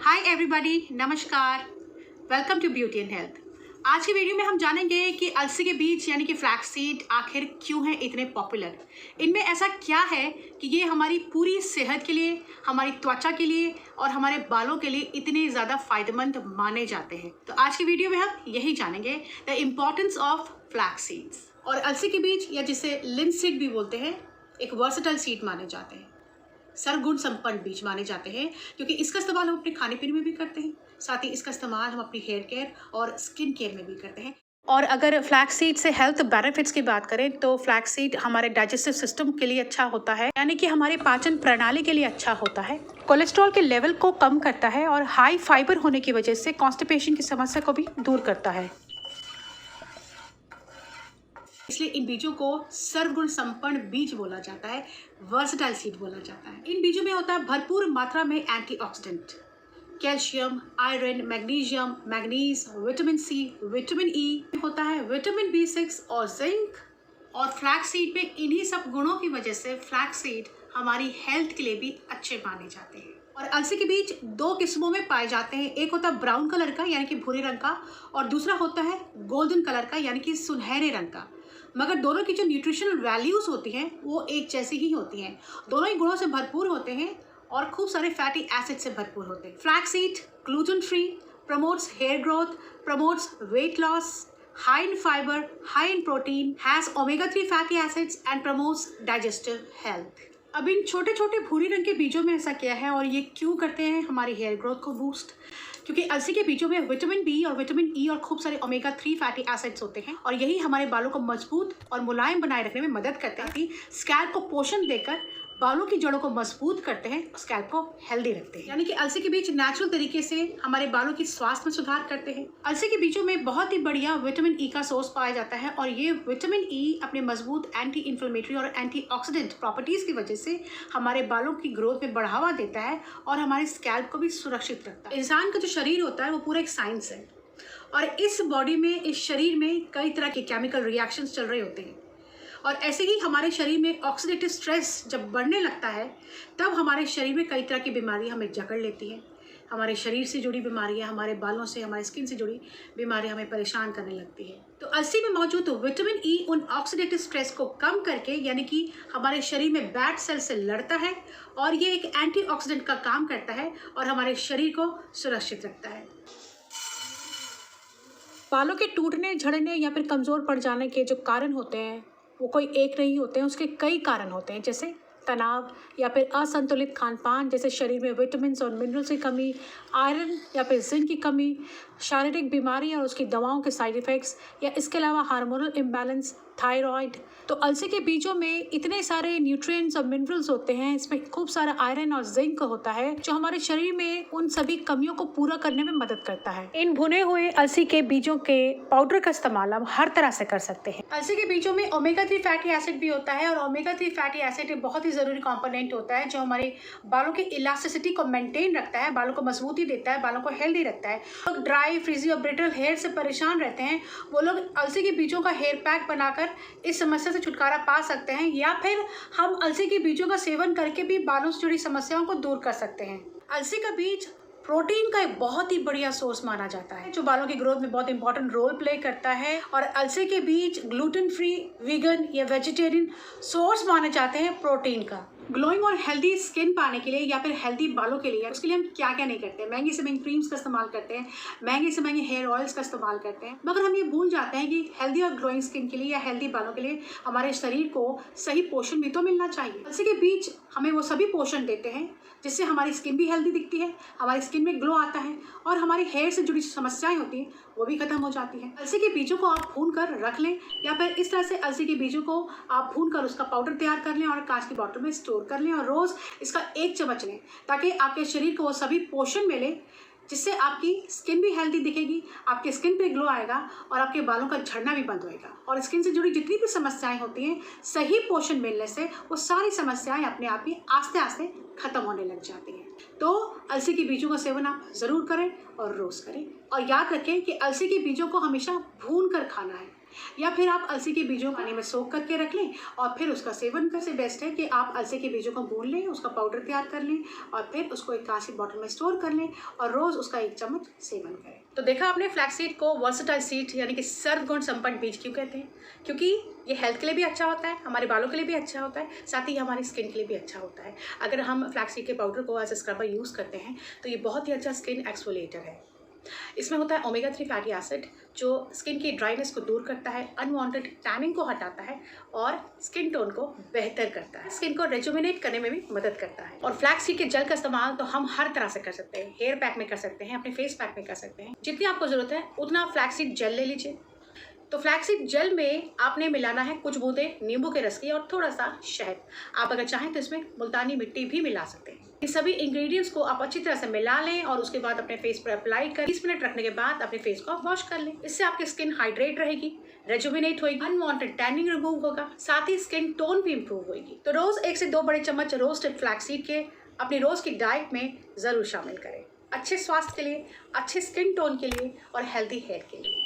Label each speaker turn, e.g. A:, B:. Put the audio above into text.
A: हाय everybody, नमस्कार। Welcome to beauty and health. आज की वीडियो में हम जानेंगे कि अलसी के बीज यानी कि फ्लैक्स सीड आखिर क्यों हैं इतने पॉपुलर। इनमें ऐसा क्या है कि ये हमारी पूरी सेहत के लिए, हमारी त्वचा के लिए और हमारे बालों के लिए इतने ज़्यादा फायदेमंद माने जाते हैं। तो आज की वीडियो में हम यही जानेंगे the importance of flax seeds. और अलसी के बीज या जिसे लिंसीड भी बोलते हैं, एक वर्सेटाइल सीड माने जाते हैं, सर्वगुण संपन्न बीज माने जाते हैं, क्योंकि इसका इस्तेमाल हम अपने खाने पीने में भी करते हैं, साथ ही इसका इस्तेमाल हम अपनी हेयर केयर और स्किन केयर में भी करते हैं। और अगर फ्लैक्स सीड से हेल्थ बेनिफिट्स की बात करें तो फ्लैक्स सीड हमारे डाइजेस्टिव सिस्टम के लिए अच्छा होता है, यानी कि हमारी पाचन प्रणाली के लिए अच्छा होता है। कोलेस्ट्रॉल के लेवल को कम करता है और हाई फाइबर होने की वजह से कॉन्स्टिपेशन की समस्या को भी दूर करता है। इसलिए इन बीजों को सर्वगुण संपन्न बीज बोला जाता है, वर्सेटाइल सीड बोला जाता है। इन बीजों में होता है भरपूर मात्रा में antioxidant, calcium, iron, magnesium, manganese, vitamin C, vitamin E, होता है विटामिन B6 और जिंक। और फ्लैक्स सीड में इन्हीं सब गुणों की वजह से फ्लैक्स सीड हमारी हेल्थ के लिए भी अच्छे माने जाते हैं। और अलसी के बीज दो किस्मों में पाए जाते हैं, एक होता है ब्राउन कलर का यानी कि भूरे रंग का, और दूसरा होता है गोल्डन कलर का यानी कि सुनहरे रंग का। मगर दोनों की जो न्यूट्रिशनल वैल्यूज होती हैं वो एक जैसी ही होती हैं। दोनों ही गुणों से भरपूर होते हैं और खूब सारे फैटी एसिड से भरपूर होते हैं। Flax seed gluten free, promotes hair growth, promotes weight loss, high in fiber, high in protein, has omega-3 fatty acids and promotes digestive health। अब इन छोटे छोटे भूरे रंग के बीजों में ऐसा क्या है और ये क्यों करते हैं हमारी हेयर ग्रोथ को बूस्ट? क्योंकि अलसी के बीजों में विटामिन बी और विटामिन ई और खूब सारे ओमेगा-3 फैटी एसिड्स होते हैं और यही हमारे बालों को मजबूत और मुलायम बनाए रखने में मदद करते हैं। स्कैल्प को पोषण देकर बालों की जड़ों को मजबूत करते हैं, स्कैल्प को हेल्दी रखते हैं। यानी कि अलसी के बीज नेचुरल तरीके से हमारे बालों की स्वास्थ्य में सुधार करते हैं। अलसी के बीजों में बहुत ही बढ़िया विटामिन ई का सोर्स पाया जाता है और ये विटामिन ई अपने मजबूत एंटी इन्फ्लेमेटरी और एंटीऑक्सीडेंट प्रॉपर्टीज की वजह से हमारे बालों की ग्रोथ में बढ़ावा देता है और हमारे स्कैल्प को भी सुरक्षित रखता है। इंसान का जो शरीर होता है वो पूरा एक साइंस है और इस बॉडी में, इस शरीर में कई तरह के केमिकल रिएक्शंस चल रहे होते हैं। और ऐसे ही हमारे शरीर में ऑक्सीडेटिव स्ट्रेस जब बढ़ने लगता है तब हमारे शरीर में कई तरह की बीमारियां हमें जकड़ लेती हैं। हमारे शरीर से जुड़ी बीमारियां, हमारे बालों से, हमारे स्किन से जुड़ी बीमारियां हमें परेशान करने लगती है। तो अलसी में मौजूद विटामिन ई उन ऑक्सीडेटिव स्ट्रेस को कम करके, यानी कि हमारे शरीर में बैड सेल से लड़ता है और ये एक एंटीऑक्सीडेंट का काम करता है और हमारे शरीर को सुरक्षित रखता है। बालों के टूटने, झड़ने या फिर कमज़ोर पड़ जाने के जो कारण होते हैं वो कोई एक नहीं होते हैं, उसके कई कारण होते हैं, जैसे तनाव या फिर असंतुलित खान पान, जैसे शरीर में विटामिन और मिनरल्स की कमी, आयरन या फिर जिंक की कमी, शारीरिक बीमारी और उसकी दवाओं के साइड इफ़ेक्ट्स, या इसके अलावा हार्मोनल इम्बैलेंस, थायराइड। तो अलसी के बीजों में इतने सारे न्यूट्रिएंट्स और मिनरल्स होते हैं, इसमें खूब सारा आयरन और जिंक होता है जो हमारे शरीर में उन सभी कमियों को पूरा करने में मदद करता है। इन भुने हुए अलसी के बीजों के पाउडर का इस्तेमाल हम हर तरह से कर सकते हैं। अलसी के बीजों में ओमेगा-3 फैटी एसिड भी होता है और ओमेगा-3 फैटी एसिड एक बहुत ही ज़रूरी कंपोनेंट होता है जो हमारे बालों की इलास्टिसिटी को मेंटेन रखता है, बालों को मजबूती देता है, बालों को हेल्दी रखता है। लोग ड्राई, फ्रिजी और ब्रिटल हेयर से परेशान रहते हैं, वो लोग अलसी के बीजों का हेयर पैक बनाकर इस समस्या से छुटकारा पा सकते हैं, या फिर हम अलसी के बीजों का सेवन करके भी बालों से जुड़ी समस्याओं को दूर कर सकते हैं। अलसी का बीज प्रोटीन का एक बहुत ही बढ़िया सोर्स माना जाता है जो बालों की ग्रोथ में बहुत इंपॉर्टेंट रोल प्ले करता है। और अलसी के बीज ग्लूटेन फ्री, वीगन या वेजिटेरियन सोर्स माने जाते हैं प्रोटीन का। ग्लोइंग और हेल्दी स्किन पाने के लिए या फिर हेल्दी बालों के लिए, उसके लिए हम क्या क्या नहीं करते हैं। महंगी से महंगी क्रीम्स का इस्तेमाल करते हैं, महंगे से महंगे हेयर ऑयल्स का इस्तेमाल करते हैं, मगर हम ये भूल जाते हैं कि हेल्दी और ग्लोइंग स्किन के लिए या हेल्दी बालों के लिए हमारे शरीर को सही पोषण भी तो मिलना चाहिए। अलसी के बीज हमें वो सभी पोषण देते हैं जिससे हमारी स्किन भी हेल्दी दिखती है, हमारी स्किन में ग्लो आता है और हमारी हेयर से जुड़ी समस्याएं होती हैं वो भी खत्म हो जाती है। अलसी के बीजों को आप भून कर रख लें या फिर इस तरह से अलसी के बीजों को आप भून कर उसका पाउडर तैयार कर लें और कांच की बॉटल में स्टोर कर लें और रोज़ इसका 1 चम्मच लें ताकि आपके शरीर को वो सभी पोषण मिले, जिससे आपकी स्किन भी हेल्दी दिखेगी, आपके स्किन पे ग्लो आएगा और आपके बालों का झड़ना भी बंद होएगा। और स्किन से जुड़ी जितनी भी समस्याएं होती हैं, सही पोषण मिलने से वो सारी समस्याएं अपने आप ही आस्ते आस्ते खत्म होने लग जाती हैं। तो अलसी के बीजों का सेवन आप ज़रूर करें और रोज़ करें। और याद रखें कि अलसी के बीजों को हमेशा भून कर खाना है, या फिर आप अलसी के बीजों पानी में सोख करके रख लें और फिर उसका सेवन कर से बेस्ट है कि आप अलसी के बीजों को भून लें, उसका पाउडर तैयार कर लें और फिर उसको एक कांच की बॉटल में स्टोर कर लें और रोज़ उसका 1 चम्मच सेवन करें। तो देखा आपने, फ्लैक्स सीड को वर्सेटाइल सीड यानी कि सर्वगुण संपन्न बीज क्यों कहते हैं? क्योंकि ये हेल्थ के लिए भी अच्छा होता है, हमारे बालों के लिए भी अच्छा होता है, साथ ही हमारी स्किन के लिए भी अच्छा होता है। अगर हम फ्लैक्स सीड के पाउडर को एज ए स्क्रबर यूज़ करते हैं तो ये बहुत ही अच्छा स्किन एक्सफोलिएटर है। इसमें होता है ओमेगा 3 फैटी एसिड जो स्किन की ड्राइनेस को दूर करता है, अनवांटेड टैनिंग को हटाता है और स्किन टोन को बेहतर करता है, स्किन को रेजुमिनेट करने में भी मदद करता है। और फ्लैक्स सीड के जेल का इस्तेमाल तो हम हर तरह से कर सकते हैं, हेयर पैक में कर सकते हैं, अपने फेस पैक में कर सकते हैं। जितनी आपको ज़रूरत है उतना फ्लैक्स सीड जेल ले लीजिए। तो फ्लैक्सीड जेल में आपने मिलाना है कुछ बूंदे नींबू के रस की और थोड़ा सा शहद। आप अगर चाहें तो इसमें मुल्तानी मिट्टी भी मिला सकते हैं। इन सभी इंग्रेडिएंट्स को आप अच्छी तरह से मिला लें और उसके बाद अपने फेस पर अप्लाई कर 20 मिनट रखने के बाद अपने फेस को वॉश कर लें। इससे आपकी स्किन हाइड्रेट रहेगी, रेजुविनेट होगी, अनवांटेड टैनिंग रिमूव होगा, साथ ही स्किन टोन भी इम्प्रूव होगी। तो रोज 1 से 2 बड़े चम्मच रोस्टेड फ्लैक्सीड के अपनी रोज की डाइट में जरूर शामिल करें, अच्छे स्वास्थ्य के लिए, अच्छे स्किन टोन के लिए और हेल्दी हेयर के लिए।